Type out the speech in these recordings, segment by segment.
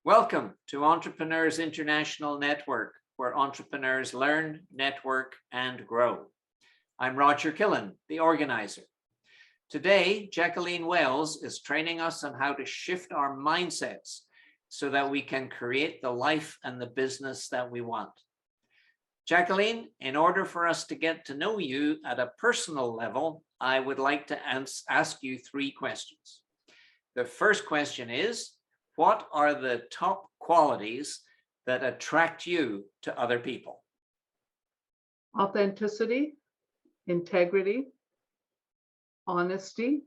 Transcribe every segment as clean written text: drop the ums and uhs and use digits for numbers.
Welcome to Entrepreneurs International Network, where entrepreneurs learn, network, and grow. I'm Roger Killen, the organizer. Today, Jacqueline Wells is training us on how to shift our mindsets so that we can create the life and the business that we want. Jacqueline, in order for us to get to know you at a personal level, I would like to ask you three questions. The first question is, what are the top qualities that attract you to other people? Authenticity, integrity, honesty.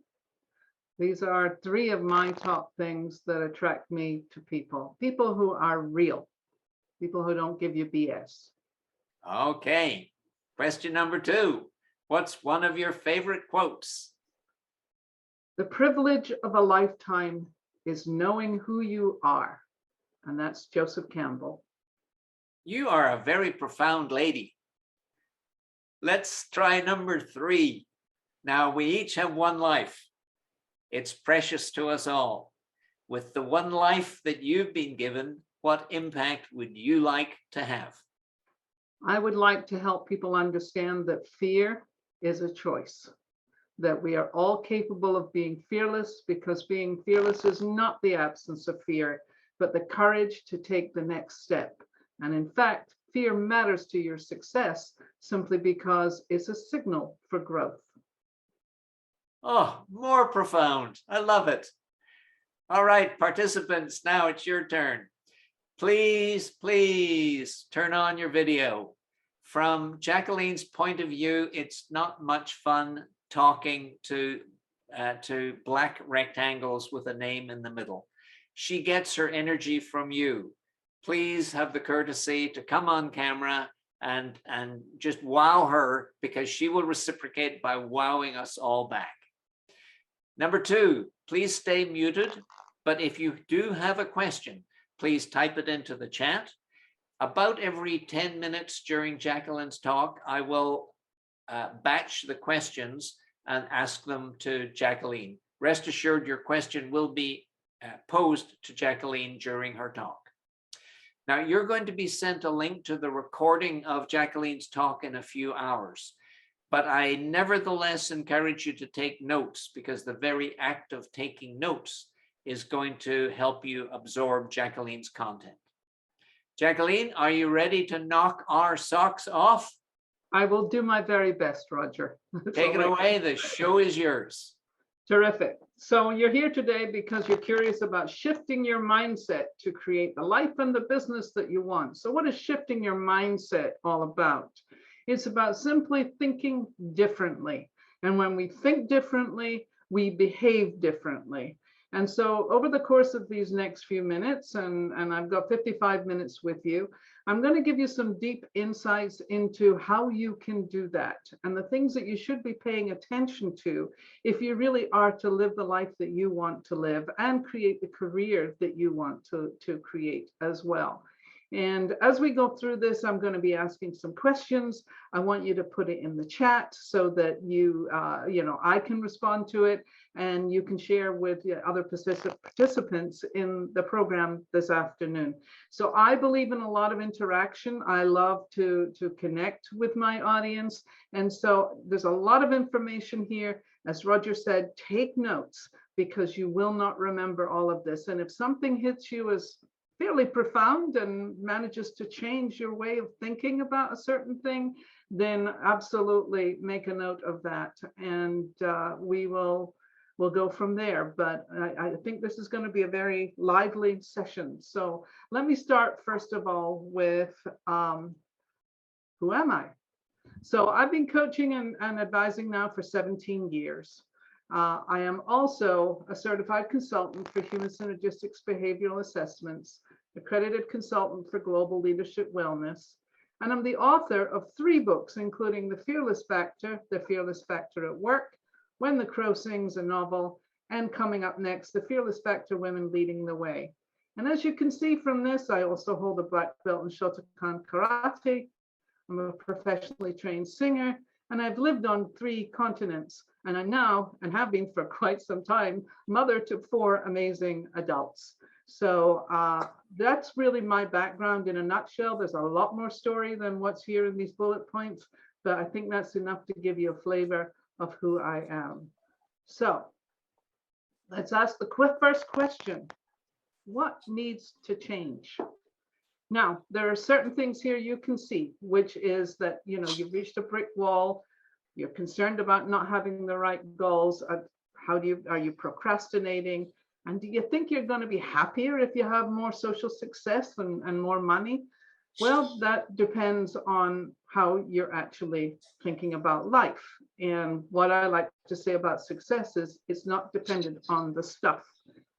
These are three of my top things that attract me to people. People who are real, people who don't give you BS. Okay. Question number two. What's one of your favorite quotes? The privilege of a lifetime is knowing who you are. And that's Joseph Campbell. You are a very profound lady. Let's try number three. Now, we each have one life. It's precious to us all. With the one life that you've been given, what impact would you like to have? I would like to help people understand that fear is a choice, that we are all capable of being fearless, because being fearless is not the absence of fear, but the courage to take the next step. And in fact, fear matters to your success simply because it's a signal for growth. Oh, more profound. I love it. All right, participants, now it's your turn. Please turn on your video. From Jacqueline's point of view, it's not much fun talking to black rectangles with a name in the middle. She gets her energy from you. Please have the courtesy to come on camera and just wow her, because she will reciprocate by wowing us all back. Number two, please stay muted, but if you do have a question, please type it into the chat. About every 10 minutes during Jacqueline's talk, I will batch the questions and ask them to Jacqueline. Rest assured, your question will be posed to Jacqueline during her talk. Now, you're going to be sent a link to the recording of Jacqueline's talk in a few hours, but I nevertheless encourage you to take notes, because the very act of taking notes is going to help you absorb Jacqueline's content. Jacqueline, are you ready to knock our socks off? I will do my very best, Roger. Take it away. The show is yours. Terrific. So you're here today because you're curious about shifting your mindset to create the life and the business that you want. So what is shifting your mindset all about? It's about simply thinking differently. And when we think differently, we behave differently. And so over the course of these next few minutes, and I've got 55 minutes with you, I'm going to give you some deep insights into how you can do that and the things that you should be paying attention to if you really are to live the life that you want to live and create the career that you want to create as well. And as we go through this, I'm going to be asking some questions. I want you to put it in the chat so that I can respond to it, and you can share with other participants in the program this afternoon. So I believe in a lot of interaction. I love to connect with my audience. And so there's a lot of information here. As Roger said, take notes, because you will not remember all of this. And if something hits you as fairly profound and manages to change your way of thinking about a certain thing, then absolutely make a note of that, and we'll go from there. But I think this is going to be a very lively session. So let me start first of all with who am I? So I've been coaching and advising now for 17 years. I am also a certified consultant for human synergistics behavioral assessments, accredited consultant for global leadership wellness, and I'm the author of 3 books, including The Fearless Factor at Work, When the Crow Sings, a novel, and coming up next, The Fearless Factor, Women Leading the Way. And as you can see from this, I also hold a black belt in Shotokan Karate. I'm a professionally trained singer, and I've lived on 3 continents. And I'm now, and have been for quite some time, mother to 4 amazing adults. So that's really my background in a nutshell. There's a lot more story than what's here in these bullet points, but I think that's enough to give you a flavor of who I am. So let's ask the first question. What needs to change? Now, there are certain things here you can see, which is that, you know, you've reached a brick wall. You're concerned about not having the right goals. Are you procrastinating? And do you think you're going to be happier if you have more social success and more money? Well, that depends on how you're actually thinking about life. And what I like to say about success is it's not dependent on the stuff.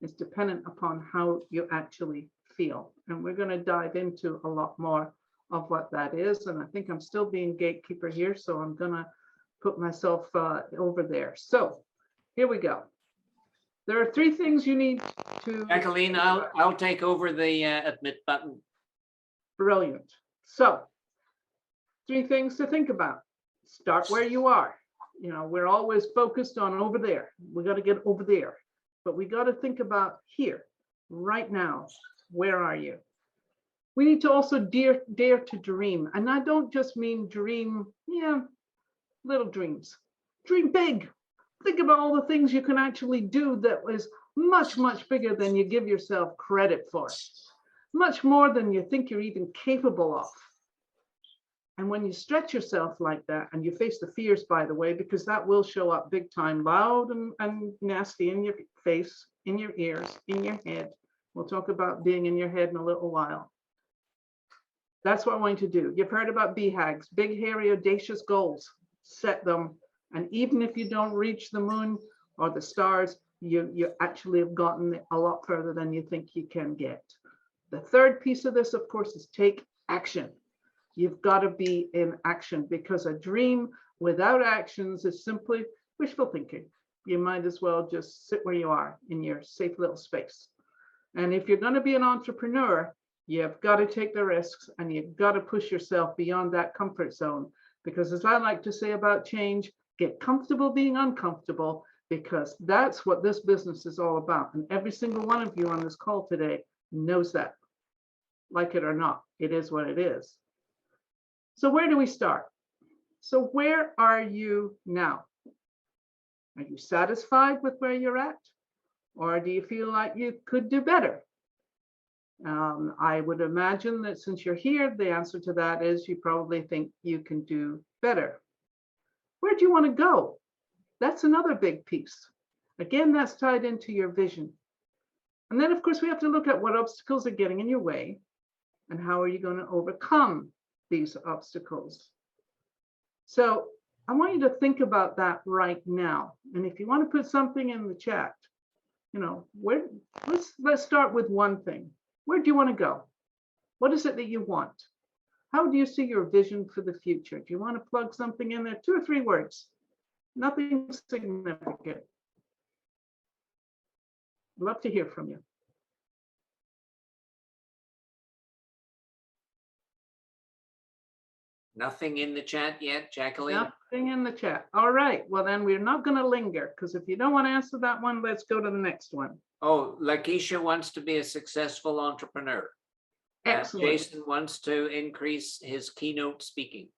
It's dependent upon how you actually feel. And we're going to dive into a lot more of what that is. And I think I'm still being gatekeeper here, so I'm going to put myself over there. So here we go. There are three things you need to. Jacqueline, I'll take over the admit button. Brilliant. So three things to think about. Start where you are. You know, we're always focused on over there. We got to get over there, but we got to think about here, right now. Where are you? We need to also dare to dream. And I don't just mean dream, little dreams. Dream big. Think about all the things you can actually do that is much, much bigger than you give yourself credit for. Much more than you think you're even capable of. And when you stretch yourself like that, and you face the fears, by the way, because that will show up big time, loud and nasty in your face, in your ears, in your head. We'll talk about being in your head in a little while. That's what I want you to do. You've heard about BHAGs, big, hairy, audacious goals. Set them. And even if you don't reach the moon or the stars, you actually have gotten a lot further than you think you can get. The third piece of this, of course, is take action. You've got to be in action, because a dream without actions is simply wishful thinking. You might as well just sit where you are in your safe little space. And if you're going to be an entrepreneur, you've got to take the risks, and you've got to push yourself beyond that comfort zone. Because as I like to say about change, get comfortable being uncomfortable, because that's what this business is all about. And every single one of you on this call today knows that. Like it or not, it is what it is. So where do we start? So where are you now? Are you satisfied with where you're at? Or do you feel like you could do better? I would imagine that since you're here, the answer to that is you probably think you can do better. Where do you want to go? That's another big piece. Again, that's tied into your vision. And then, of course, we have to look at what obstacles are getting in your way and how are you going to overcome these obstacles. So I want you to think about that right now. And if you want to put something in the chat, you know, let's start with one thing. Where do you want to go? What is it that you want? How do you see your vision for the future? Do you want to plug something in there? 2 or 3 words. Nothing significant. Love to hear from you. Nothing in the chat yet, Jacqueline? Nothing in the chat. All right. Well, then we're not going to linger, because if you don't want to answer that one, let's go to the next one. Oh, Lakeisha wants to be a successful entrepreneur. Excellent. Jason wants to increase his keynote speaking.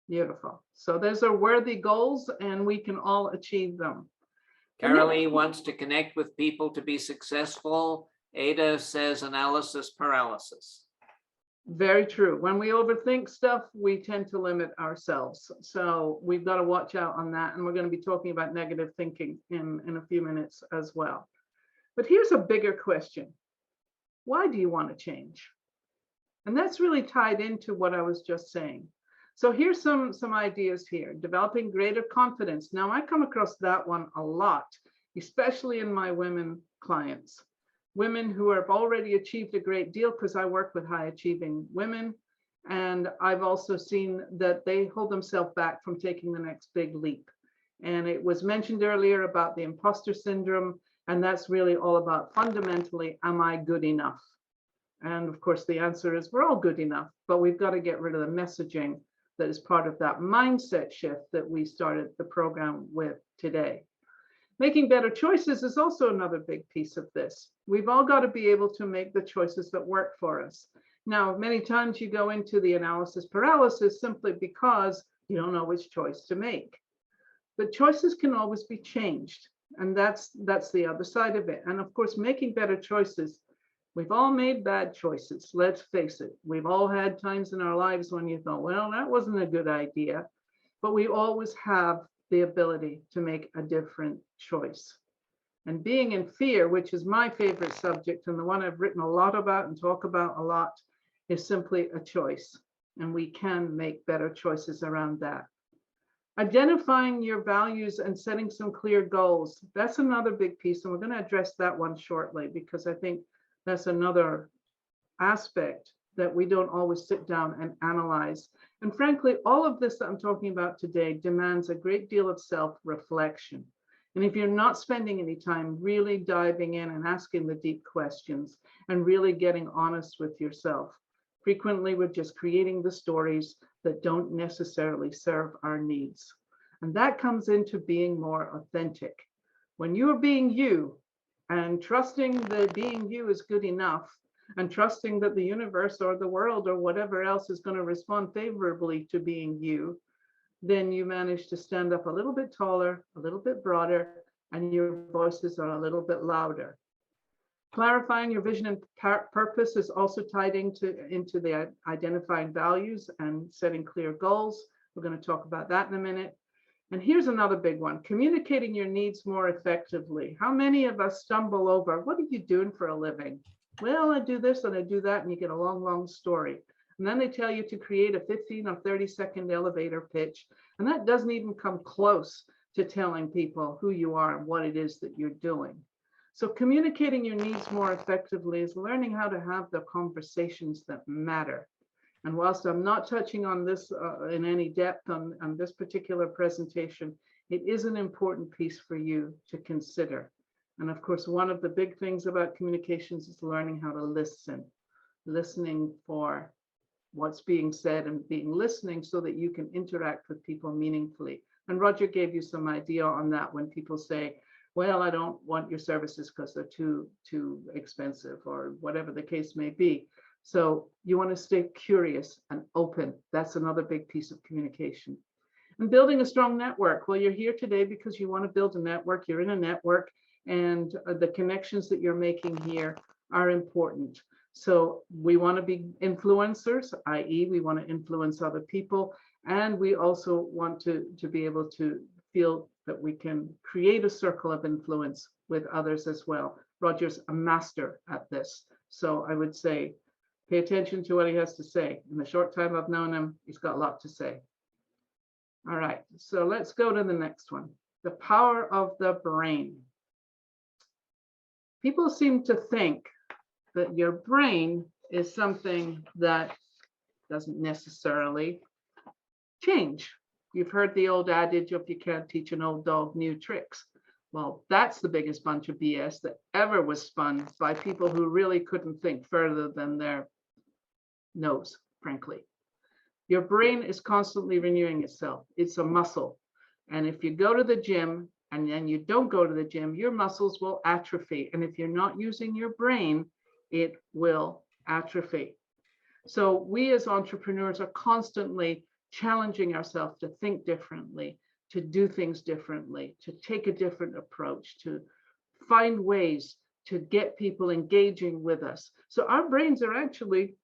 Beautiful. So those are worthy goals, and we can all achieve them. Carolee wants to connect with people to be successful. Ada says analysis paralysis. Very true. When we overthink stuff, we tend to limit ourselves. So we've got to watch out on that. And we're going to be talking about negative thinking in a few minutes as well. But here's a bigger question. Why do you want to change? And that's really tied into what I was just saying. So here's some ideas here. Developing greater confidence. Now, I come across that one a lot, especially in my women clients. Women who have already achieved a great deal, because I work with high achieving women. And I've also seen that they hold themselves back from taking the next big leap. And it was mentioned earlier about the imposter syndrome. And that's really all about fundamentally, am I good enough? And of course, the answer is we're all good enough, but we've got to get rid of the messaging that is part of that mindset shift that we started the program with today. Making better choices is also another big piece of this. We've all got to be able to make the choices that work for us. Now, many times you go into the analysis paralysis simply because you don't know which choice to make. But choices can always be changed. And that's the other side of it. And of course, making better choices. We've all made bad choices. Let's face it. We've all had times in our lives when you thought, well, that wasn't a good idea. But we always have the ability to make a different choice. And being in fear, which is my favorite subject and the one I've written a lot about and talk about a lot, is simply a choice. And we can make better choices around that. Identifying your values and setting some clear goals. That's another big piece. And we're going to address that one shortly, because I think that's another aspect that we don't always sit down and analyze. And frankly, all of this that I'm talking about today demands a great deal of self-reflection. And if you're not spending any time really diving in and asking the deep questions and really getting honest with yourself, frequently we're just creating the stories that don't necessarily serve our needs. And that comes into being more authentic. When you're being you and trusting that being you is good enough, and trusting that the universe or the world or whatever else is going to respond favorably to being you, then you manage to stand up a little bit taller, a little bit broader, and your voices are a little bit louder. Clarifying your vision and purpose is also tied into the identifying values and setting clear goals. We're going to talk about that in a minute. And here's another big one, communicating your needs more effectively. How many of us stumble over, what are you doing for a living? Well, I do this and I do that, and you get a long, long story. And then they tell you to create a 15 or 30-second elevator pitch. And that doesn't even come close to telling people who you are and what it is that you're doing. So communicating your needs more effectively is learning how to have the conversations that matter. And whilst I'm not touching on this in any depth on this particular presentation, it is an important piece for you to consider. And of course, one of the big things about communications is learning how to listen, listening for what's being said and listening so that you can interact with people meaningfully. And Roger gave you some idea on that when people say, well, I don't want your services because they're too expensive or whatever the case may be. So you want to stay curious and open. That's another big piece of communication. And building a strong network. Well, you're here today because you want to build a network. You're in a network, and the connections that you're making here are important. So we want to be influencers, i.e. we want to influence other people. And we also want to be able to feel that we can create a circle of influence with others as well. Roger's a master at this. So I would say, pay attention to what he has to say. In the short time I've known him, he's got a lot to say. All right, so let's go to the next one. The power of the brain. People seem to think that your brain is something that doesn't necessarily change. You've heard the old adage of you can't teach an old dog new tricks. Well, that's the biggest bunch of BS that ever was spun by people who really couldn't think further than their nose, frankly. Your brain is constantly renewing itself. It's a muscle. And if you go to the gym and then you don't go to the gym, your muscles will atrophy. And if you're not using your brain, it will atrophy. So we as entrepreneurs are constantly challenging ourselves to think differently, to do things differently, to take a different approach, to find ways to get people engaging with us. So our brains are actually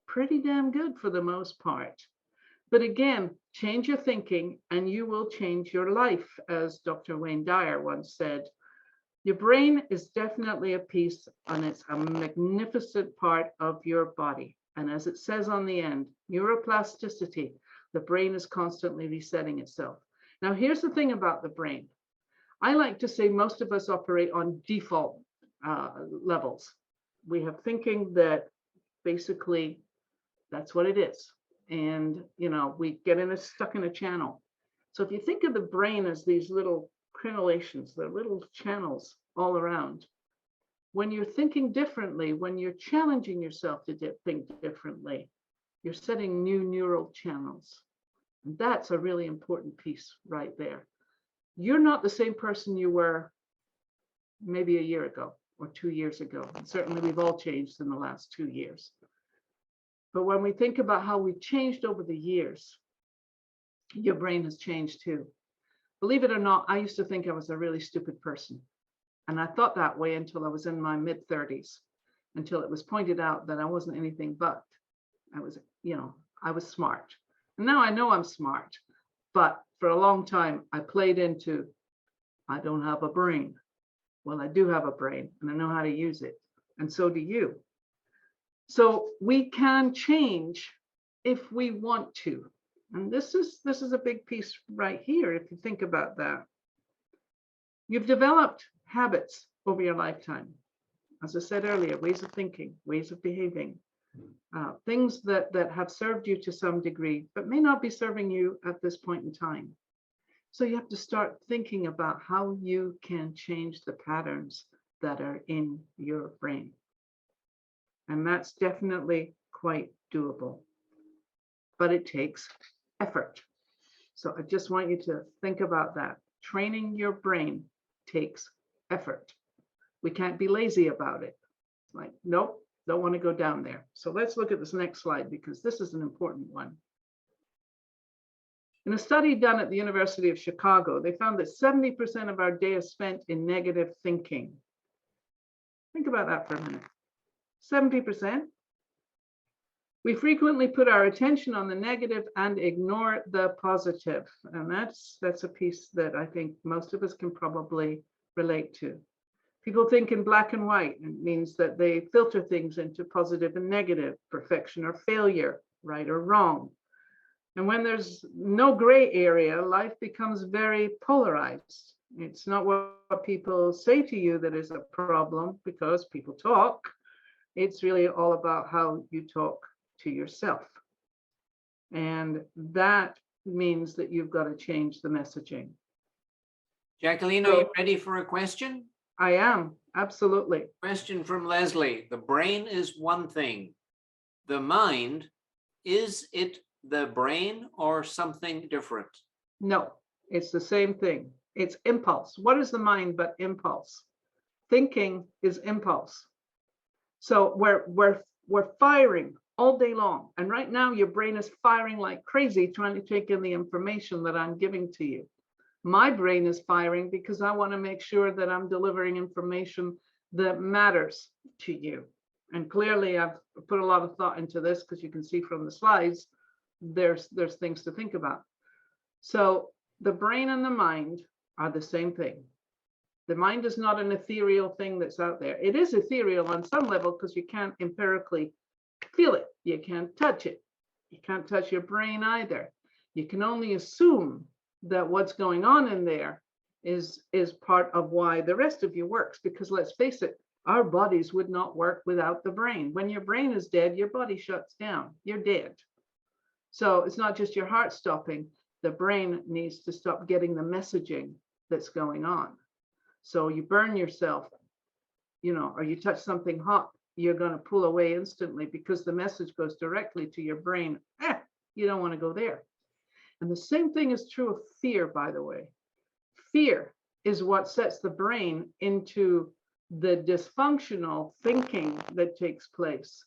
pretty damn good for the most part. But again, change your thinking and you will change your life, as Dr. Wayne Dyer once said. Your brain is definitely a piece, and it's a magnificent part of your body. And as it says on the end, neuroplasticity, the brain is constantly resetting itself. Now, here's the thing about the brain. I like to say most of us operate on default levels. We have thinking that basically that's what it is. And, you know, we get stuck in a channel. So if you think of the brain as these little crenellations, they're little channels all around. When you're thinking differently, when you're challenging yourself to think differently, you're setting new neural channels. And that's a really important piece right there. You're not the same person you were maybe a year ago or 2 years ago. And certainly we've all changed in the last 2 years. But when we think about how we've changed over the years, your brain has changed too. Believe it or not, I used to think I was a really stupid person. And I thought that way until I was in my mid-30s, until it was pointed out that I wasn't anything but. I was smart. And now I know I'm smart. But for a long time, I played into, I don't have a brain. Well, I do have a brain and I know how to use it. And so do you. So we can change if we want to. And this is a big piece right here, if you think about that. You've developed habits over your lifetime. As I said earlier, ways of thinking, ways of behaving, things that have served you to some degree, but may not be serving you at this point in time. So you have to start thinking about how you can change the patterns that are in your brain. And that's definitely quite doable, but it takes effort. So I just want you to think about that. Training your brain takes effort. We can't be lazy about it. Like, nope, don't want to go down there. So let's look at this next slide because this is an important one. In a study done at the University of Chicago, they found that 70% of our day is spent in negative thinking. Think about that for a minute. 70%. We frequently put our attention on the negative and ignore the positive. And that's a piece that I think most of us can probably relate to. People think in black and white. It means that they filter things into positive and negative, perfection or failure, right or wrong. And when there's no gray area, life becomes very polarized. It's not what people say to you that is a problem, because people talk. It's really all about how you talk to yourself. And that means that you've got to change the messaging. Jacqueline, are you ready for a question? I am, absolutely. Question from Leslie. The brain is one thing. The mind, is it the brain or something different? No, it's the same thing. It's impulse. What is the mind but impulse? Thinking is impulse. So we're firing all day long. And right now your brain is firing like crazy, trying to take in the information that I'm giving to you. My brain is firing because I want to make sure that I'm delivering information that matters to you. And clearly I've put a lot of thought into this, because you can see from the slides, there's things to think about. So the brain and the mind are the same thing. The mind is not an ethereal thing that's out there. It is ethereal on some level because you can't empirically feel it. You can't touch it. You can't touch your brain either. You can only assume that what's going on in there is part of why the rest of you works, because let's face it, our bodies would not work without the brain. When your brain is dead, your body shuts down. You're dead. So it's not just your heart stopping. The brain needs to stop getting the messaging that's going on. So you burn yourself, or you touch something hot, you're going to pull away instantly because the message goes directly to your brain. You don't want to go there. And the same thing is true of fear, by the way. Fear is what sets the brain into the dysfunctional thinking that takes place.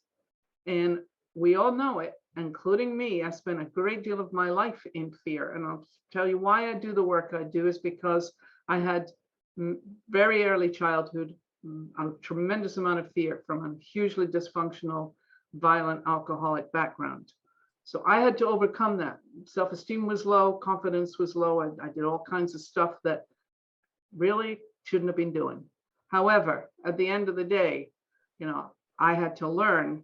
And we all know it, including me. I spent a great deal of my life in fear. And I'll tell you why I do the work I do is because I had very early childhood, a tremendous amount of fear from a hugely dysfunctional, violent, alcoholic background. So I had to overcome that. Self-esteem was low, confidence was low. I did all kinds of stuff that really shouldn't have been doing. However, at the end of the day, I had to learn,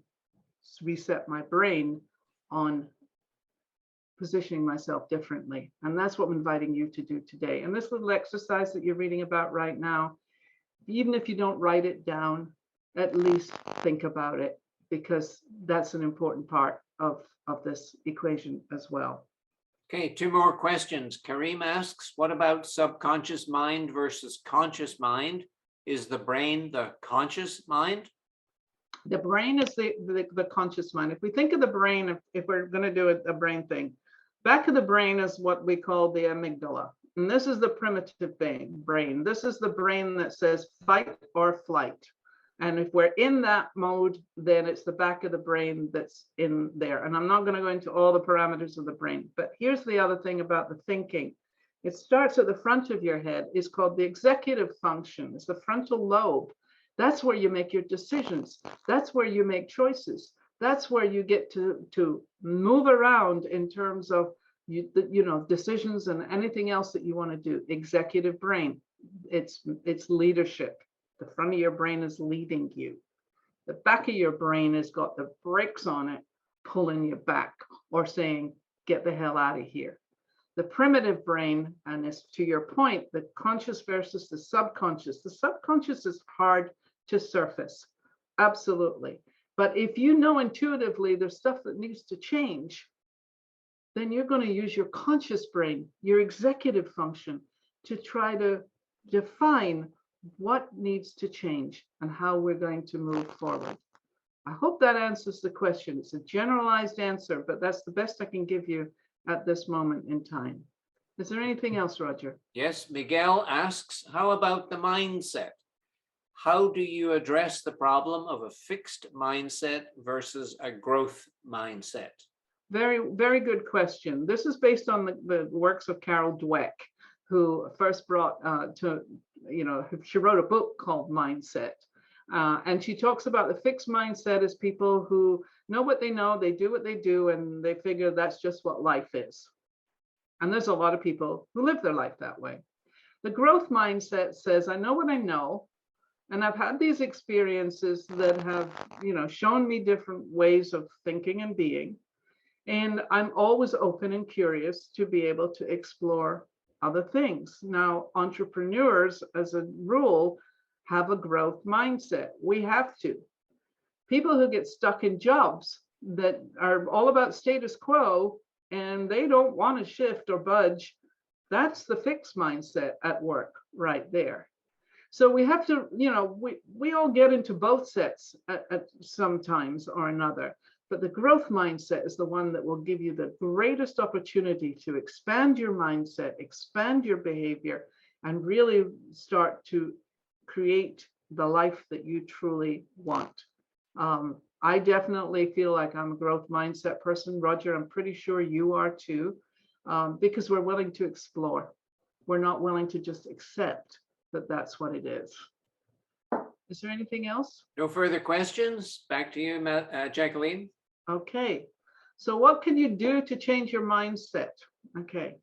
reset my brain on positioning myself differently. And that's what I'm inviting you to do today. And this little exercise that you're reading about right now, even if you don't write it down, at least think about it, because that's an important part of this equation as well. Okay, 2 more questions. Kareem asks, what about subconscious mind versus conscious mind? Is the brain the conscious mind? The brain is the conscious mind. If we think of the brain, if we're going to do a brain thing, back of the brain is what we call the amygdala. And this is the primitive brain. This is the brain that says fight or flight. And if we're in that mode, then it's the back of the brain that's in there. And I'm not going to go into all the parameters of the brain. But here's the other thing about the thinking. It starts at the front of your head. It's called the executive function. It's the frontal lobe. That's where you make your decisions. That's where you make choices. That's where you get to move around in terms of decisions and anything else that you want to do. Executive brain. It's leadership. The front of your brain is leading you. The back of your brain has got the brakes on it, pulling you back or saying, get the hell out of here. The primitive brain, and as to your point, the conscious versus the subconscious. The subconscious is hard to surface. Absolutely. But if you know intuitively there's stuff that needs to change, then you're going to use your conscious brain, your executive function, to try to define what needs to change and how we're going to move forward. I hope that answers the question. It's a generalized answer, but that's the best I can give you at this moment in time. Is there anything else, Roger? Yes, Miguel asks, how about the mindset? How do you address the problem of a fixed mindset versus a growth mindset? Very, very good question. This is based on the works of Carol Dweck, who first brought she wrote a book called Mindset. And she talks about the fixed mindset as people who know what they know, they do what they do, and they figure that's just what life is. And there's a lot of people who live their life that way. The growth mindset says, I know what I know, and I've had these experiences that have, shown me different ways of thinking and being. And I'm always open and curious to be able to explore other things. Now, entrepreneurs, as a rule, have a growth mindset. We have to. People who get stuck in jobs that are all about status quo and they don't want to shift or budge, that's the fixed mindset at work right there. So we have to, we all get into both sets at some times or another. But the growth mindset is the one that will give you the greatest opportunity to expand your mindset, expand your behavior, and really start to create the life that you truly want. I definitely feel like I'm a growth mindset person. Roger, I'm pretty sure you are too, because we're willing to explore. We're not willing to just accept that that's what it is. Is there anything else? No further questions. Back to you, Jacqueline. Okay, so what can you do to change your mindset? Okay,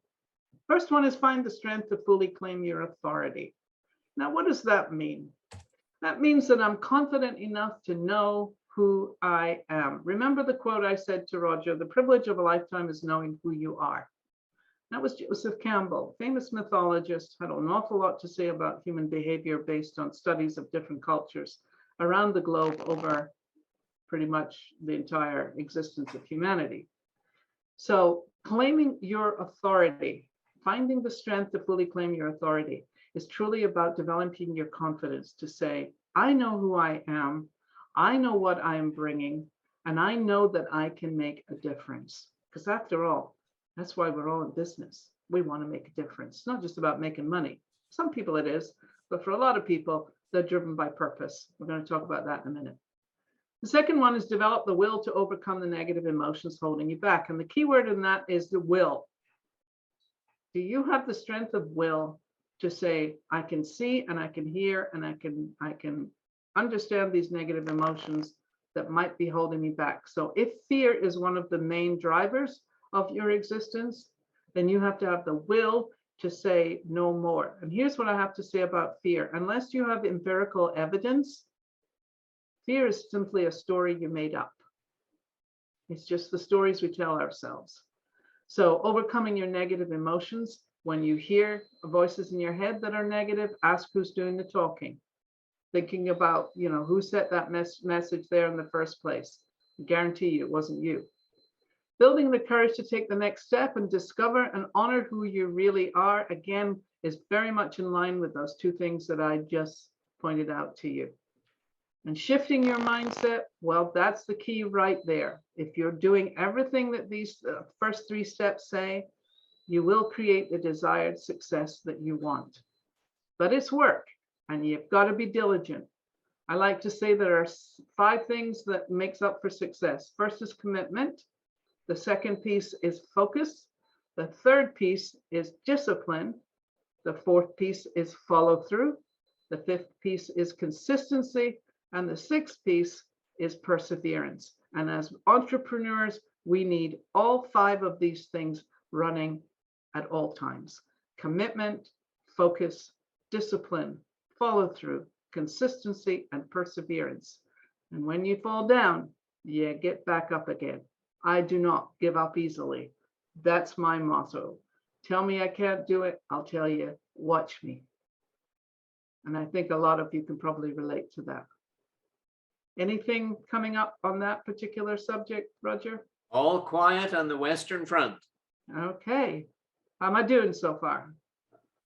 first one is find the strength to fully claim your authority. Now, what does that mean? That means that I'm confident enough to know who I am. Remember the quote I said to Roger, the privilege of a lifetime is knowing who you are. That was Joseph Campbell, famous mythologist, had an awful lot to say about human behavior based on studies of different cultures around the globe over pretty much the entire existence of humanity. So claiming your authority, finding the strength to fully claim your authority is truly about developing your confidence to say, I know who I am, I know what I am bringing, and I know that I can make a difference. Because after all, that's why we're all in business. We want to make a difference. It's not just about making money. Some people it is, but for a lot of people, they're driven by purpose. We're going to talk about that in a minute. The second one is develop the will to overcome the negative emotions holding you back. And the key word in that is the will. Do you have the strength of will to say, I can see and I can hear and I can understand these negative emotions that might be holding me back? So if fear is one of the main drivers of your existence, then you have to have the will to say no more. And here's what I have to say about fear. Unless you have empirical evidence, fear is simply a story you made up. It's just the stories we tell ourselves. So overcoming your negative emotions, when you hear voices in your head that are negative, ask who's doing the talking. Thinking about, who set that message there in the first place. I guarantee you it wasn't you. Building the courage to take the next step and discover and honor who you really are, again, is very much in line with those two things that I just pointed out to you. And shifting your mindset, well, that's the key right there. If you're doing everything that these first three steps say, you will create the desired success that you want. But it's work, and you've got to be diligent. I like to say there are 5 things that makes up for success. First is commitment. The second piece is focus. The third piece is discipline. The fourth piece is follow through. The fifth piece is consistency. And the sixth piece is perseverance. And as entrepreneurs, we need all 5 of these things running at all times. Commitment, focus, discipline, follow through, consistency, and perseverance. And when you fall down, you get back up again. I do not give up easily. That's my motto. Tell me I can't do it, I'll tell you, watch me. And I think a lot of you can probably relate to that. Anything coming up on that particular subject, Roger? All quiet on the Western Front. Okay. How am I doing so far?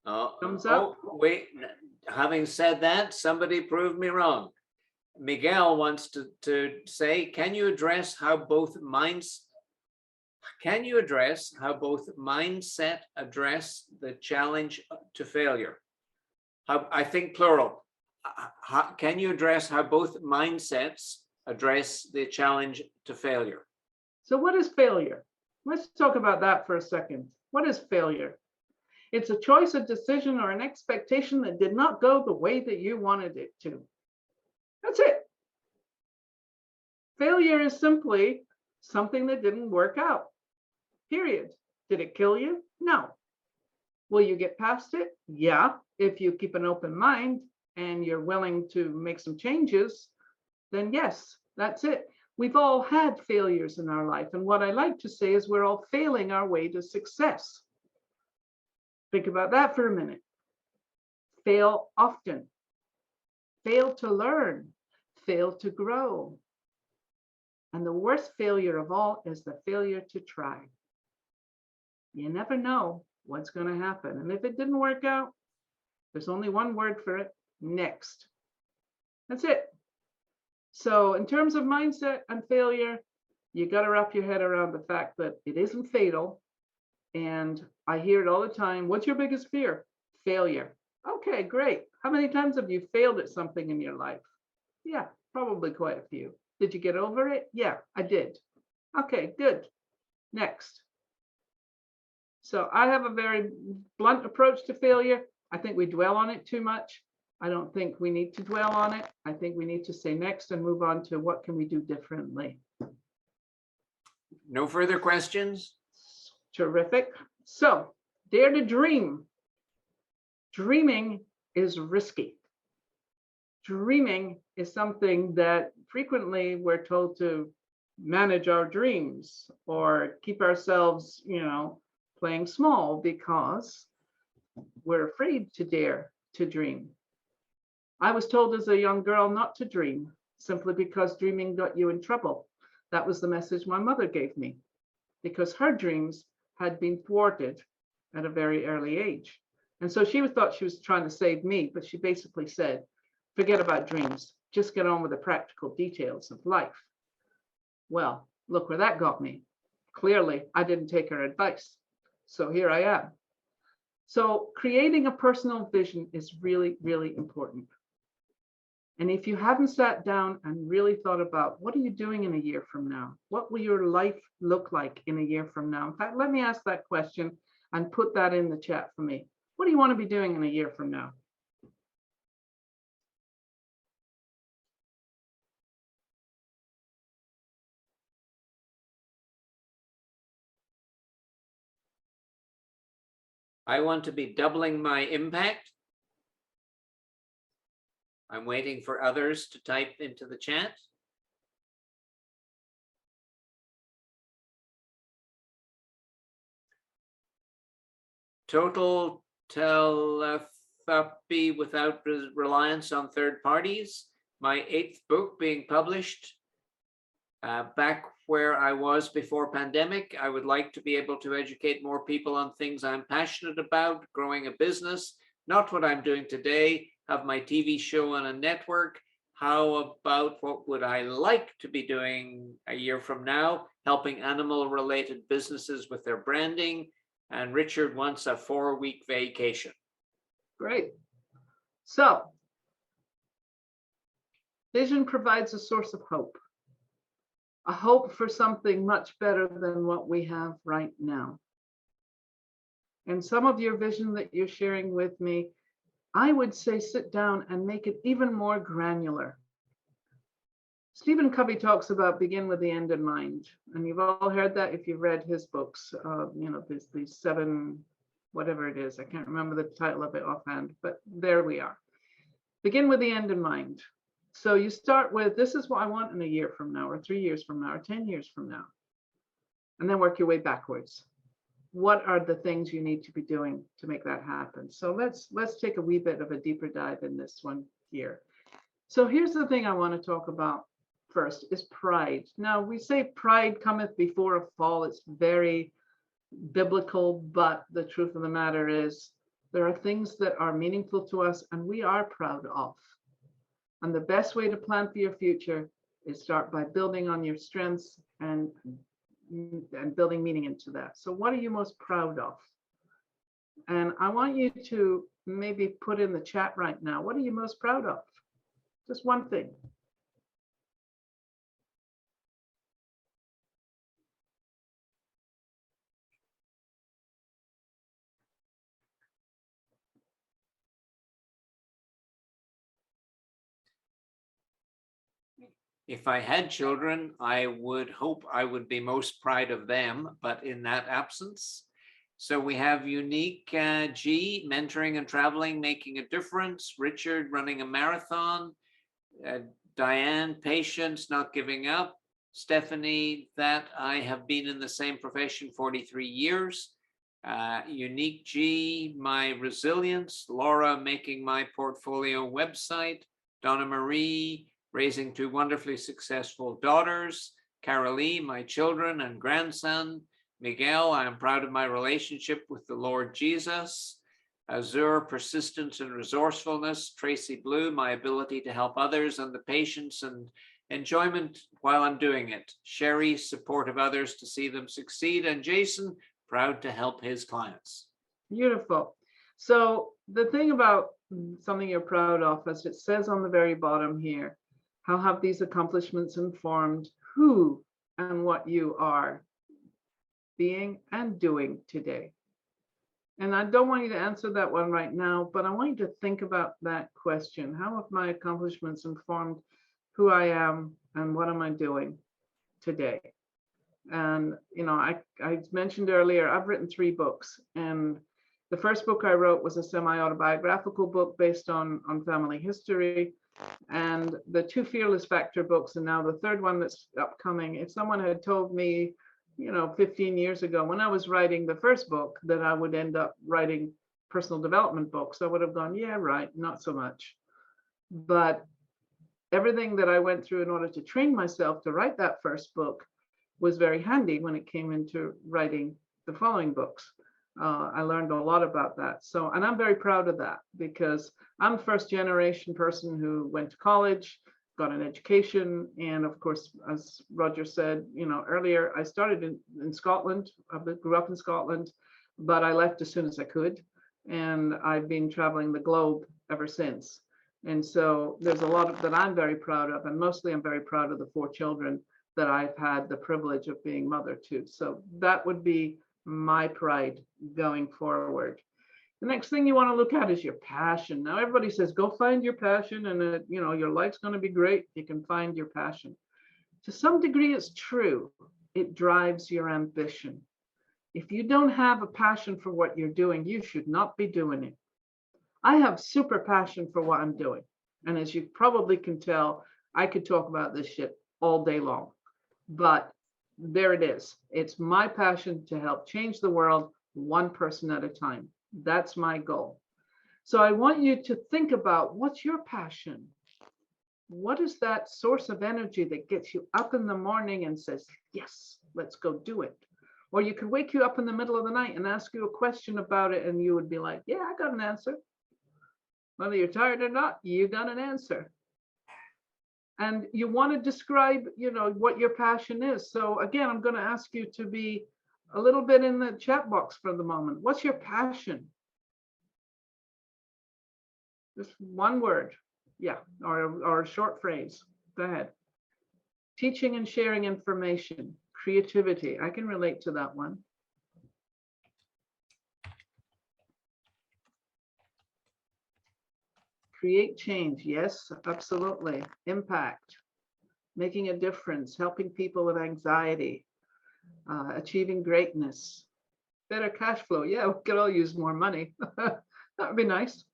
Thumbs up? Oh, wait. Having said that, somebody proved me wrong. Miguel wants to say, can you address how both mindset address the challenge to failure? I think plural. Can you address how both mindsets address the challenge to failure? So what is failure? Let's talk about that for a second. What is failure? It's a choice, a decision, or an expectation that did not go the way that you wanted it to. That's it. Failure is simply something that didn't work out. Period. Did it kill you? No. Will you get past it? Yeah. If you keep an open mind and you're willing to make some changes, then yes, that's it. We've all had failures in our life. And what I like to say is we're all failing our way to success. Think about that for a minute. Fail often. Fail to learn. Fail to grow. And the worst failure of all is the failure to try. You never know what's going to happen. And if it didn't work out, there's only one word for it: next. That's it. So in terms of mindset and failure, you got to wrap your head around the fact that it isn't fatal. And I hear it all the time. What's your biggest fear? Failure. Okay, great. How many times have you failed at something in your life? Yeah, probably quite a few. Did you get over it? Yeah, I did. Okay, good. Next. So I have a very blunt approach to failure. I think we dwell on it too much. I don't think we need to dwell on it. I think we need to say next and move on to what can we do differently. No further questions? Terrific. So, dare to dream. Dreaming is risky. Dreaming is something that frequently we're told to manage our dreams or keep ourselves, playing small because we're afraid to dare to dream. I was told as a young girl not to dream simply because dreaming got you in trouble. That was the message my mother gave me because her dreams had been thwarted at a very early age. And so she thought she was trying to save me, but she basically said, forget about dreams, just get on with the practical details of life. Well, look where that got me. Clearly, I didn't take her advice. So here I am. So creating a personal vision is really, really important. And if you haven't sat down and really thought about what are you doing in a year from now? What will your life look like in a year from now? In fact, let me ask that question and put that in the chat for me. What do you want to be doing in a year from now? I want to be doubling my impact. I'm waiting for others to type into the chat. Total telepathy without reliance on third parties. My 8th book being published. Back where I was before pandemic, I would like to be able to educate more people on things I'm passionate about, growing a business, not what I'm doing today, have my TV show on a network. How about what would I like to be doing a year from now? Helping animal related businesses with their branding, And Richard wants a 4-week vacation. Great. So, vision provides a source of hope, a hope for something much better than what we have right now. And some of your vision that you're sharing with me, I would say sit down and make it even more granular. Stephen Covey talks about begin with the end in mind. And you've all heard that if you've read his books, these 7, whatever it is. I can't remember the title of it offhand, but there we are. Begin with the end in mind. So you start with, this is what I want in a year from now, or 3 years from now, or 10 years from now. And then work your way backwards. What are the things you need to be doing to make that happen? So let's take a wee bit of a deeper dive in this one here. So here's the thing I want to talk about first is pride. Now we say pride cometh before a fall. It's very biblical, but the truth of the matter is there are things that are meaningful to us and we are proud of. And the best way to plan for your future is start by building on your strengths and building meaning into that. So what are you most proud of? And I want you to maybe put in the chat right now, what are you most proud of? Just one thing. If I had children, I would hope I would be most proud of them, but in that absence. So we have Unique G, mentoring and traveling, making a difference. Richard, running a marathon. Diane, patience, not giving up. Stephanie, that I have been in the same profession 43 years. Unique G, my resilience. Laura, making my portfolio website. Donna Marie, raising 2 wonderfully successful daughters. Carolee, my children and grandson. Miguel, I am proud of my relationship with the Lord Jesus. Azure, persistence and resourcefulness. Tracy Blue, my ability to help others and the patience and enjoyment while I'm doing it. Sherry, support of others to see them succeed. And Jason, proud to help his clients. Beautiful. So the thing about something you're proud of, as it says on the very bottom here, how have these accomplishments informed who and what you are being and doing today? And I don't want you to answer that one right now, but I want you to think about that question. How have my accomplishments informed who I am and what am I doing today? And, I mentioned earlier, I've written 3 books. And the first book I wrote was a semi-autobiographical book based on family history. And the 2 Fearless Factor books, and now the 3rd one that's upcoming. If someone had told me, 15 years ago when I was writing the first book that I would end up writing personal development books, I would have gone, yeah, right, not so much. But everything that I went through in order to train myself to write that first book was very handy when it came into writing the following books. I learned a lot about that. So, and I'm very proud of that because I'm a 1st generation person who went to college, got an education. And of course, as Roger said, earlier, I started in Scotland. I grew up in Scotland, but I left as soon as I could. And I've been traveling the globe ever since. And so there's a lot that I'm very proud of. And mostly I'm very proud of the 4 children that I've had the privilege of being mother to. So that would be my pride going forward. The next thing you want to look at is your passion. Now, everybody says, go find your passion and, your life's going to be great. You can find your passion. To some degree, it's true. It drives your ambition. If you don't have a passion for what you're doing, you should not be doing it. I have super passion for what I'm doing. And as you probably can tell, I could talk about this shit all day long. But there it is. It's my passion to help change the world 1 person at a time. That's my goal. So I want you to think about what's your passion? What is that source of energy that gets you up in the morning and says, yes, let's go do it? Or you could wake you up in the middle of the night and ask you a question about it and you would be like, yeah, I got an answer. Whether you're tired or not, you got an answer. And you want to describe, what your passion is. So again, I'm going to ask you to be a little bit in the chat box for the moment. What's your passion? Just one word. Yeah, or a short phrase. Go ahead. Teaching and sharing information, creativity. I can relate to that one. Create change. Yes, absolutely. Impact, making a difference, helping people with anxiety, achieving greatness, better cash flow. Yeah, we could all use more money. That would be nice.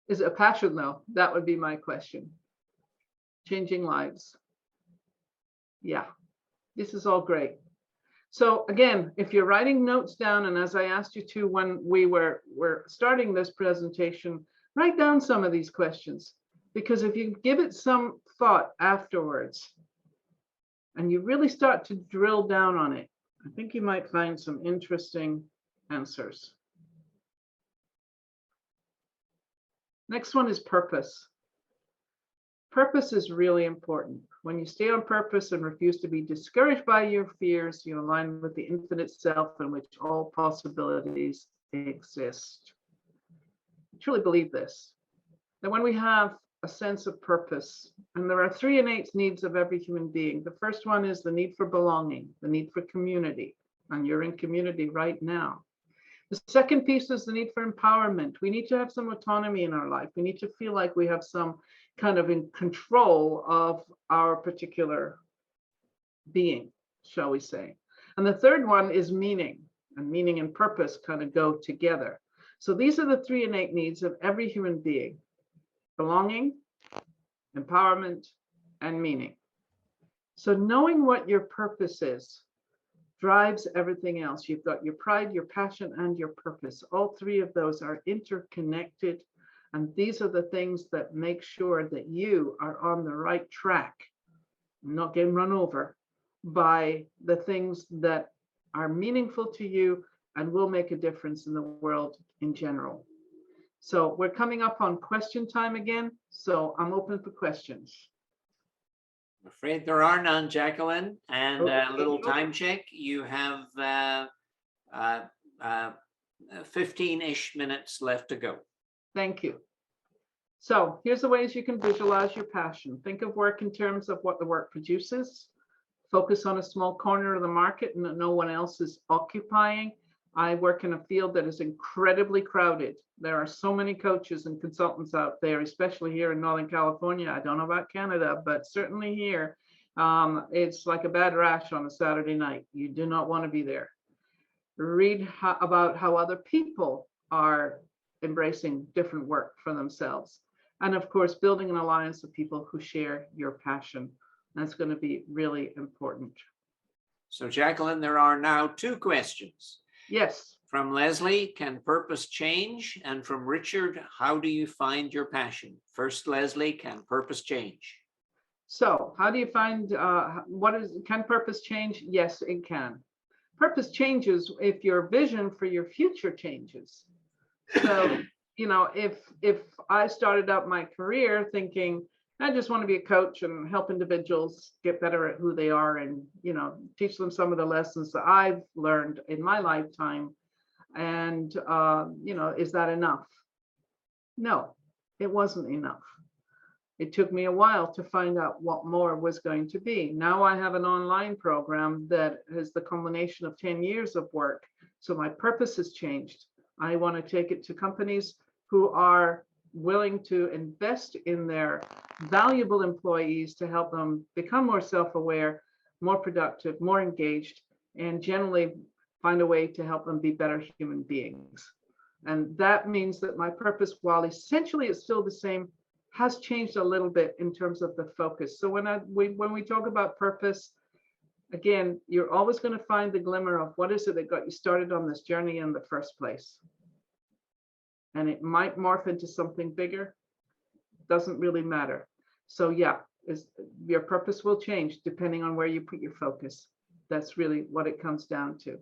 Is it a passion though? That would be my question. Changing lives. Yeah, this is all great. So again, if you're writing notes down, and as I asked you to when we were starting this presentation, write down some of these questions, because if you give it some thought afterwards and you really start to drill down on it, I think you might find some interesting answers. Next one is purpose. Purpose is really important. When you stay on purpose and refuse to be discouraged by your fears, you align with the infinite self in which all possibilities exist. I truly believe this, that when we have a sense of purpose, and there are 3 innate needs of every human being. The first one is the need for belonging, the need for community, and you're in community right now. The second piece is the need for empowerment. We need to have some autonomy in our life. We need to feel like we have some kind of in control of our particular being, shall we say. And the third one is meaning, and meaning and purpose kind of go together. So these are the 3 innate needs of every human being: belonging, empowerment, and meaning. So knowing what your purpose is drives everything else. You've got your pride, your passion, and your purpose. All 3 of those are interconnected. And these are the things that make sure that you are on the right track, not getting run over by the things that are meaningful to you and will make a difference in the world in general. So we're coming up on question time again. So I'm open for questions. I'm afraid there are none, Jacqueline. And Okay. a little time check. You have 15-ish minutes left to go. Thank you. So here's the ways you can visualize your passion. Think of work in terms of what the work produces. Focus on a small corner of the market and that no one else is occupying. I work in a field that is incredibly crowded. There are so many coaches and consultants out there, especially here in Northern California. I don't know about Canada, but certainly here, it's like a bad rash on a Saturday night. You do not want to be there. Read about how other people are embracing different work for themselves. And of course, building an alliance of people who share your passion. That's going to be really important. So Jacqueline, there are now 2 questions. Yes. From Leslie, can purpose change? And from Richard, how do you find your passion? First, Leslie, can purpose change? So how do you find, can purpose change? Yes, it can. Purpose changes if your vision for your future changes. So, you know, if I started out my career thinking, I just want to be a coach and help individuals get better at who they are and, you know, teach them some of the lessons that I've learned in my lifetime. And, you know, is that enough? No, it wasn't enough. It took me a while to find out what more was going to be. Now I have an online program that is the culmination of 10 years of work. So my purpose has changed. I want to take it to companies who are willing to invest in their valuable employees to help them become more self-aware, more productive, more engaged, and generally find a way to help them be better human beings. And that means that my purpose, while essentially it's still the same, has changed a little bit in terms of the focus. So when we talk about purpose, again, you're always going to find the glimmer of what is it that got you started on this journey in the first place. And it might morph into something bigger. Doesn't really matter. So yeah, your purpose will change depending on where you put your focus. That's really what it comes down to.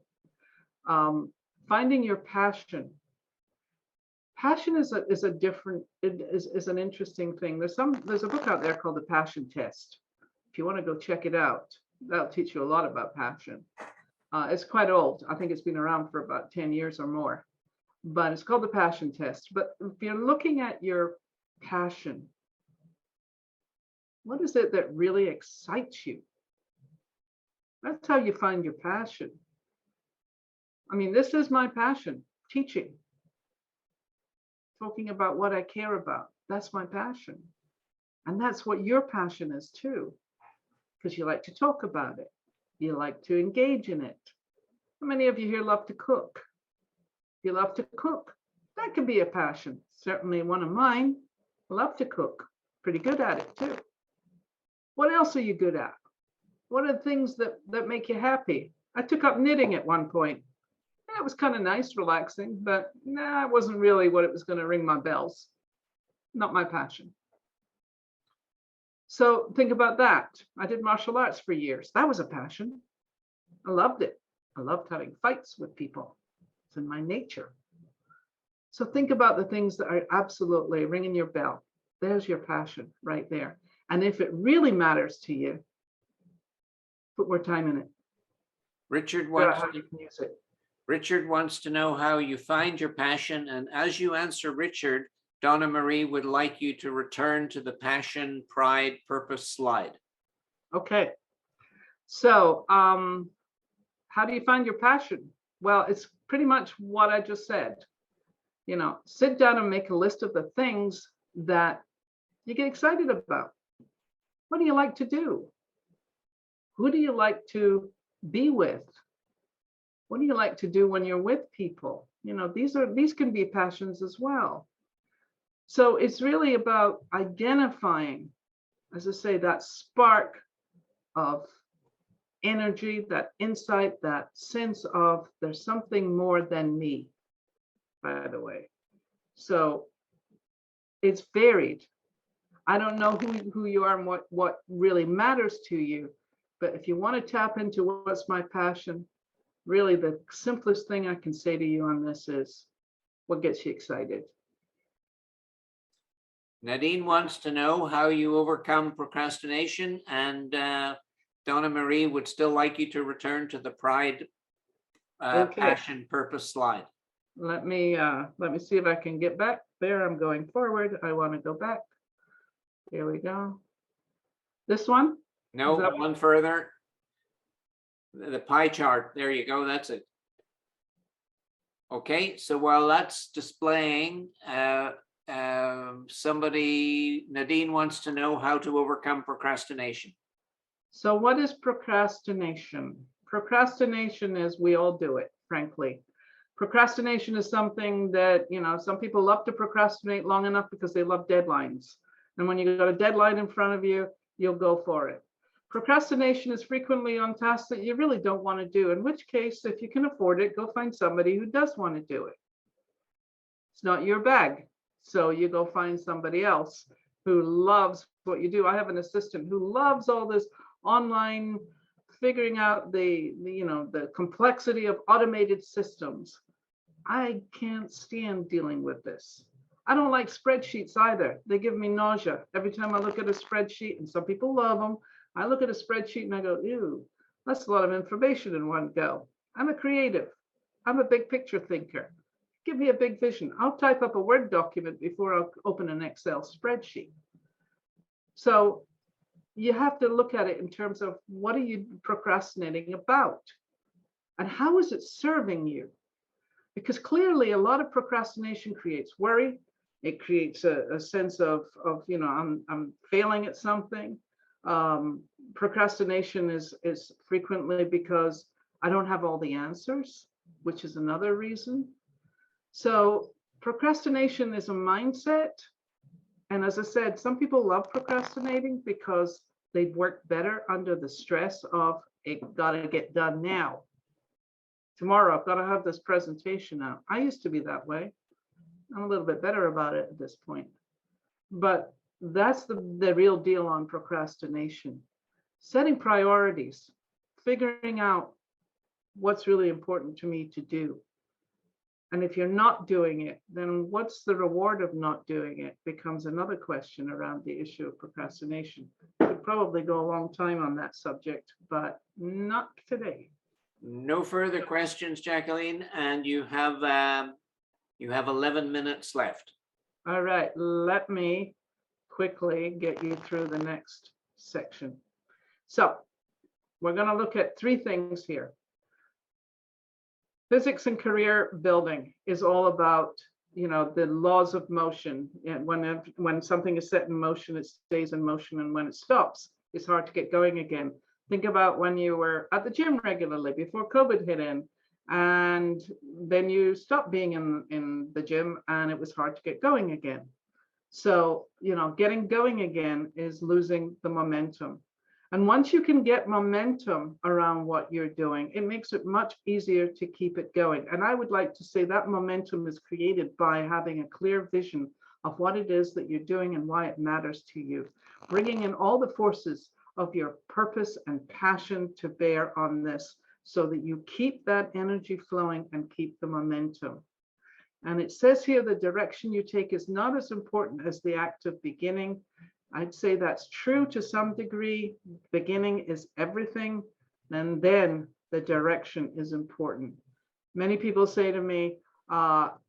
Finding your passion. Passion is an interesting thing. There's a book out there called The Passion Test. If you want to go check it out, that'll teach you a lot about passion. It's quite old. I think it's been around for about 10 years or more, but it's called the passion test. But if you're looking at your passion, what is it that really excites you? That's how you find your passion. I mean, this is my passion, teaching, talking about what I care about. That's my passion. And that's what your passion is too, because you like to talk about it. You like to engage in it. How many of you here love to cook? You love to cook. That can be a passion. Certainly one of mine. I love to cook. Pretty good at it too. What else are you good at? What are the things that make you happy? I took up knitting at one point. Yeah, it was kind of nice, relaxing, but nah, it wasn't really what it was going to ring my bells. Not my passion. So think about that. I did martial arts for years. That was a passion. I loved it. I loved having fights with people. It's in my nature. So think about the things that are absolutely ringing your bell. There's your passion right there. And if it really matters to you, put more time in it. Richard Figure out wants, how you can use it. Richard wants to know how you find your passion. And as you answer Richard, Donna Marie would like you to return to the passion, pride, purpose slide. Okay. So how do you find your passion? Well, it's pretty much what I just said. You know, sit down and make a list of the things that you get excited about. What do you like to do? Who do you like to be with? What do you like to do when you're with people? You know, these can be passions as well. So it's really about identifying, as I say, that spark of energy, that insight, that sense of there's something more than me, by the way. So it's varied. I don't know who you are and what really matters to you, but if you want to tap into what's my passion, really the simplest thing I can say to you on this is what gets you excited. Nadine wants to know how you overcome procrastination, and Donna Marie would still like you to return to the pride, Okay. passion, purpose slide. Let me see if I can get back there. I'm going forward. I want to go back. Here we go. This one? No, Is that one further. The pie chart. There you go. That's it. Okay, so while that's displaying, Nadine wants to know how to overcome procrastination. So what is procrastination? Procrastination is, we all do it, frankly. Procrastination is something that, you know, some people love to procrastinate long enough because they love deadlines. And when you got a deadline in front of you, you'll go for it. Procrastination is frequently on tasks that you really don't want to do, in which case, if you can afford it, go find somebody who does want to do it. It's not your bag. So you go find somebody else who loves what you do. I have an assistant who loves all this online, figuring out the complexity of automated systems. I can't stand dealing with this. I don't like spreadsheets either. They give me nausea every time I look at a spreadsheet, and some people love them. I look at a spreadsheet and I go, ew, that's a lot of information in one go. I'm a creative. I'm a big picture thinker. Give me a big vision. I'll type up a Word document before I'll open an Excel spreadsheet. So you have to look at it in terms of what are you procrastinating about? And how is it serving you? Because clearly a lot of procrastination creates worry. It creates a sense of you know, I'm failing at something. Procrastination is frequently because I don't have all the answers, which is another reason. So procrastination is a mindset. And as I said, some people love procrastinating because they work better under the stress of it gotta get done now. Tomorrow, I've got to have this presentation out. I used to be that way. I'm a little bit better about it at this point. But that's the real deal on procrastination. Setting priorities, figuring out what's really important to me to do. And if you're not doing it, then what's the reward of not doing it becomes another question around the issue of procrastination. Could probably go a long time on that subject, but not today. No further questions, Jacqueline, and you have 11 minutes left. All right, let me quickly get you through the next section. So we're going to look at three things here. Physics and career building is all about, you know, the laws of motion. And when something is set in motion, it stays in motion, and when it stops, it's hard to get going again. Think about when you were at the gym regularly before COVID hit in, and then you stopped being in the gym, and it was hard to get going again. So, you know, getting going again is losing the momentum. And once you can get momentum around what you're doing, it makes it much easier to keep it going. And I would like to say that momentum is created by having a clear vision of what it is that you're doing and why it matters to you. Bringing in all the forces of your purpose and passion to bear on this so that you keep that energy flowing and keep the momentum. And it says here, the direction you take is not as important as the act of beginning. I'd say that's true to some degree. Beginning is everything, and then the direction is important. Many people say to me,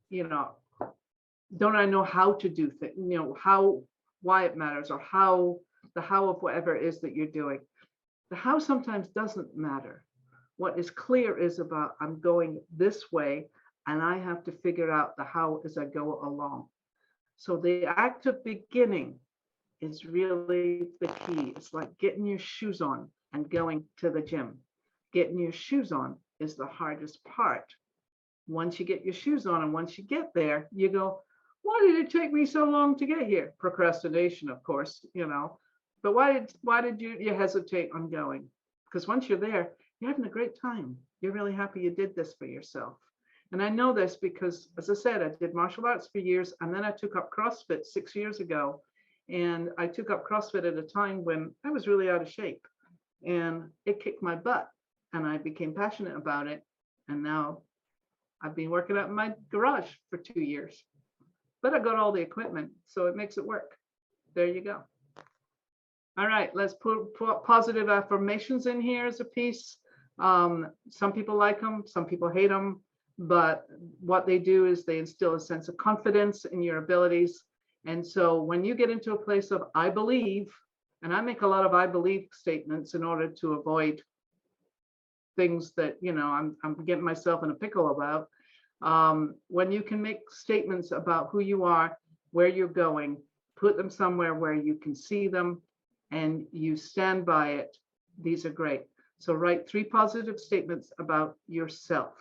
you know, don't I know how to do things, you know, why it matters, or the how of whatever it is that you're doing. The how sometimes doesn't matter. What is clear is about, I'm going this way, and I have to figure out the how as I go along. So the act of beginning is really the key. It's like getting your shoes on and going to the gym. Getting your shoes on is the hardest part. Once you get your shoes on and once you get there, you go, why did it take me so long to get here? Procrastination, of course, you know. But why did you hesitate on going? Because once you're there, you're having a great time. You're really happy you did this for yourself. And I know this because, as I said, I did martial arts for years, and then I took up CrossFit 6 years ago. And I took up CrossFit at a time when I was really out of shape, and it kicked my butt, and I became passionate about it. And now I've been working out in my garage for 2 years, but I got all the equipment, so it makes it work. There you go. All right, let's put positive affirmations in here as a piece. Some people like them, some people hate them, but what they do is they instill a sense of confidence in your abilities. And so when you get into a place of I believe, and I make a lot of I believe statements in order to avoid things that, you know, I'm getting myself in a pickle about. When you can make statements about who you are, where you're going, put them somewhere where you can see them and you stand by it, these are great. So write 3 positive statements about yourself.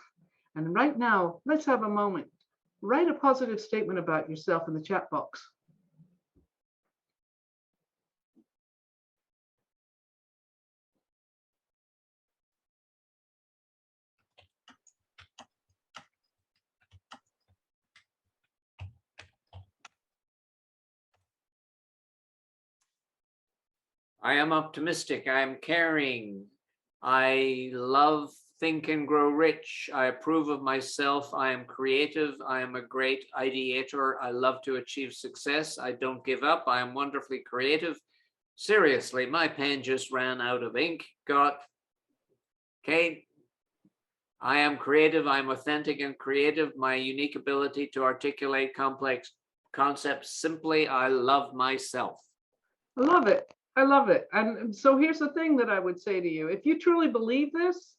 And right now, let's have a moment. Write a positive statement about yourself in the chat box. I am optimistic. I am caring. I love, think, and grow rich. I approve of myself. I am creative. I am a great ideator. I love to achieve success. I don't give up. I am wonderfully creative. Seriously, my pen just ran out of ink. Okay. I am creative. I'm authentic and creative. My unique ability to articulate complex concepts simply. I love myself. I love it. I love it. And so here's the thing that I would say to you. If you truly believe this,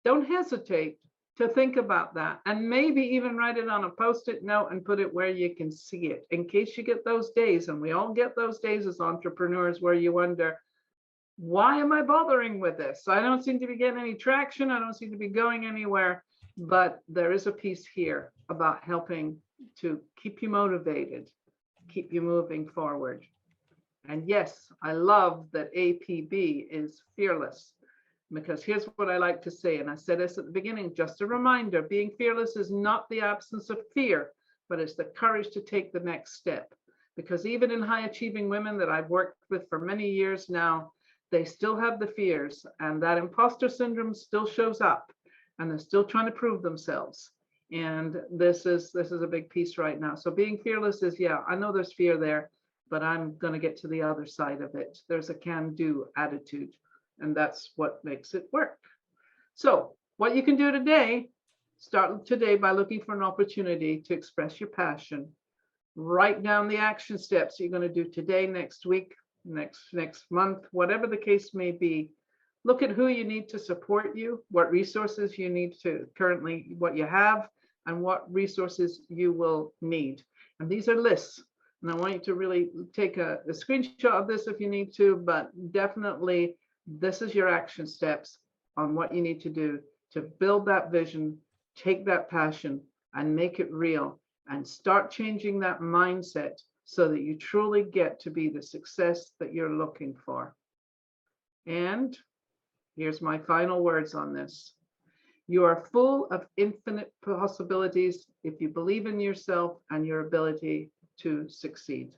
don't hesitate to think about that, and maybe even write it on a Post-it note and put it where you can see it in case you get those days. And we all get those days as entrepreneurs where you wonder, why am I bothering with this? I don't seem to be getting any traction. I don't seem to be going anywhere. But there is a piece here about helping to keep you motivated, keep you moving forward. And yes, I love that APB is fearless, because here's what I like to say, and I said this at the beginning, just a reminder, being fearless is not the absence of fear, but it's the courage to take the next step. Because even in high achieving women that I've worked with for many years now, they still have the fears, and that imposter syndrome still shows up, and they're still trying to prove themselves. And this is a big piece right now. So being fearless is, yeah, I know there's fear there, but I'm going to get to the other side of it. There's a can-do attitude, and that's what makes it work. So what you can do today, start today by looking for an opportunity to express your passion. Write down the action steps you're going to do today, next week, next month, whatever the case may be. Look at who you need to support you, what resources you need to currently, what you have, and what resources you will need. And these are lists. And I want you to really take a screenshot of this if you need to, but definitely this is your action steps on what you need to do to build that vision, take that passion and make it real and start changing that mindset so that you truly get to be the success that you're looking for. And here's my final words on this. You are full of infinite possibilities if you believe in yourself and your ability to succeed.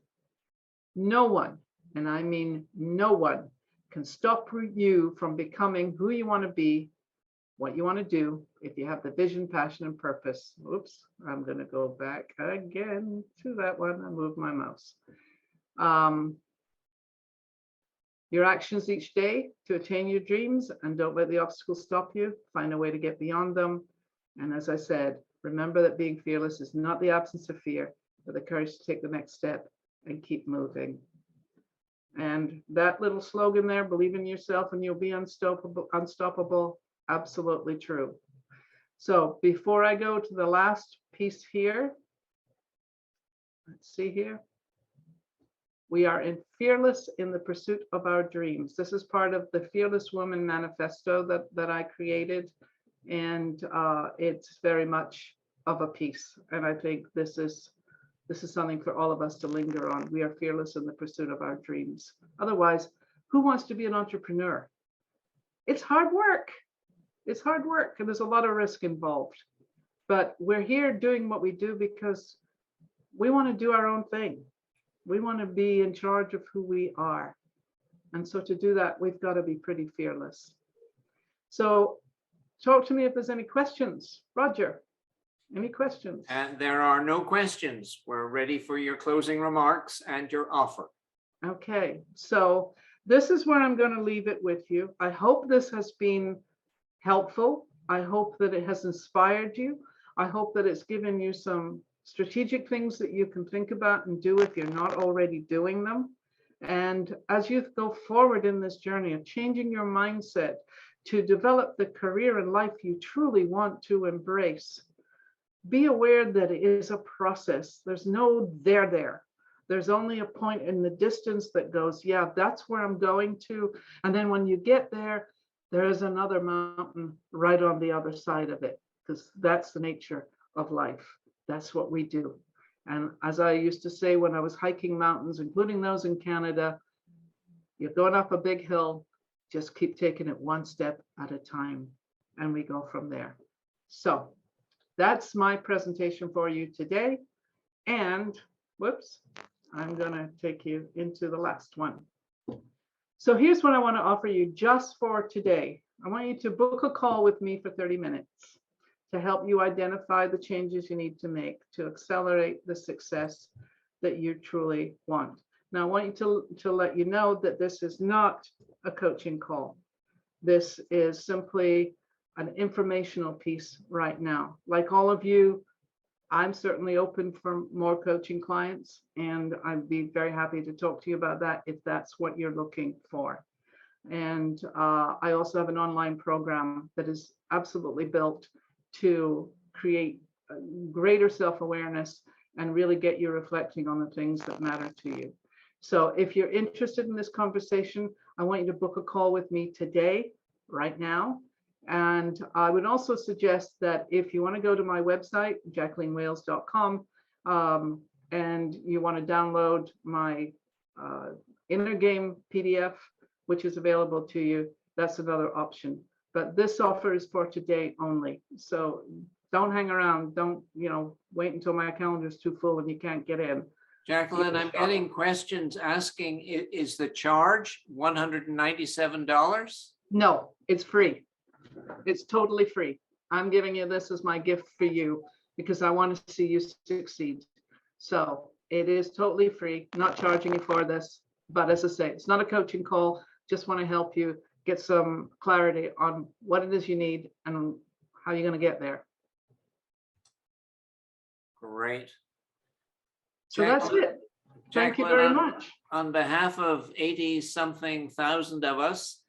No one, and I mean no one, can stop you from becoming who you want to be, what you want to do, if you have the vision, passion, and purpose. Oops, I'm going to go back again to that one. I moved my mouse. Your actions each day to attain your dreams, and don't let the obstacles stop you. Find a way to get beyond them. And as I said, remember that being fearless is not the absence of fear, but the courage to take the next step and keep moving. And that little slogan there, believe in yourself and you'll be unstoppable, absolutely true. So before I go to the last piece here, let's see here. We are fearless in the pursuit of our dreams. This is part of the Fearless Woman Manifesto that I created. And it's very much of a piece. And I think this is something for all of us to linger on. We are fearless in the pursuit of our dreams. Otherwise, who wants to be an entrepreneur? It's hard work. It's hard work, and there's a lot of risk involved. But we're here doing what we do because we want to do our own thing. We want to be in charge of who we are. And so to do that, we've got to be pretty fearless. So talk to me if there's any questions. Roger, any questions? And there are no questions. We're ready for your closing remarks and your offer. Okay, so this is where I'm going to leave it with you. I hope this has been helpful. I hope that it has inspired you. I hope that it's given you some strategic things that you can think about and do if you're not already doing them. And as you go forward in this journey of changing your mindset to develop the career and life you truly want to embrace, be aware that it is a process. There's no there. There's only a point in the distance that goes, yeah, that's where I'm going to. And then when you get there, there is another mountain right on the other side of it, because that's the nature of life. That's what we do. And as I used to say when I was hiking mountains, including those in Canada, you're going up a big hill, just keep taking it one step at a time, and we go from there. So that's my presentation for you today. And whoops, I'm going to take you into the last one. So here's what I want to offer you just for today. I want you to book a call with me for 30 minutes to help you identify the changes you need to make to accelerate the success that you truly want. Now, I want you to let you know that this is not a coaching call. This is simply an informational piece right now. Like all of you, I'm certainly open for more coaching clients, and I'd be very happy to talk to you about that if that's what you're looking for. And I also have an online program that is absolutely built to create greater self-awareness and really get you reflecting on the things that matter to you. So if you're interested in this conversation, I want you to book a call with me today, right now. And I would also suggest that if you want to go to my website, jacquelinewales.com, and you want to download my Inner Game PDF, which is available to you, that's another option. But this offer is for today only. So don't hang around. Don't, wait until my calendar is too full and you can't get in. Jacqueline, I'm getting questions asking, is the charge $197? No, it's free. It's totally free. I'm giving you this as my gift for you because I want to see you succeed. So it is totally free, not charging you for this. But as I say, it's not a coaching call. Just want to help you get some clarity on what it is you need and how you're going to get there. Great. So that's it. Thank you very much. On behalf of 80-something thousand of us,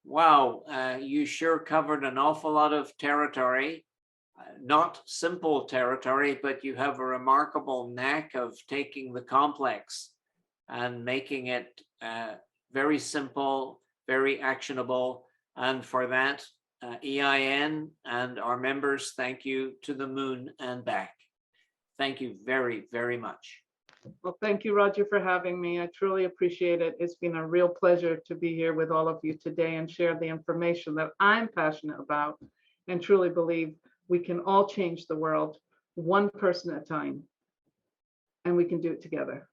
wow, you sure covered an awful lot of territory. Not simple territory, but you have a remarkable knack of taking the complex and making it very simple, very actionable. And for that, EIN and our members, thank you to the moon and back. Thank you very, very much. Well, thank you, Roger, for having me. I truly appreciate it. It's been a real pleasure to be here with all of you today and share the information that I'm passionate about and truly believe we can all change the world one person at a time, and we can do it together.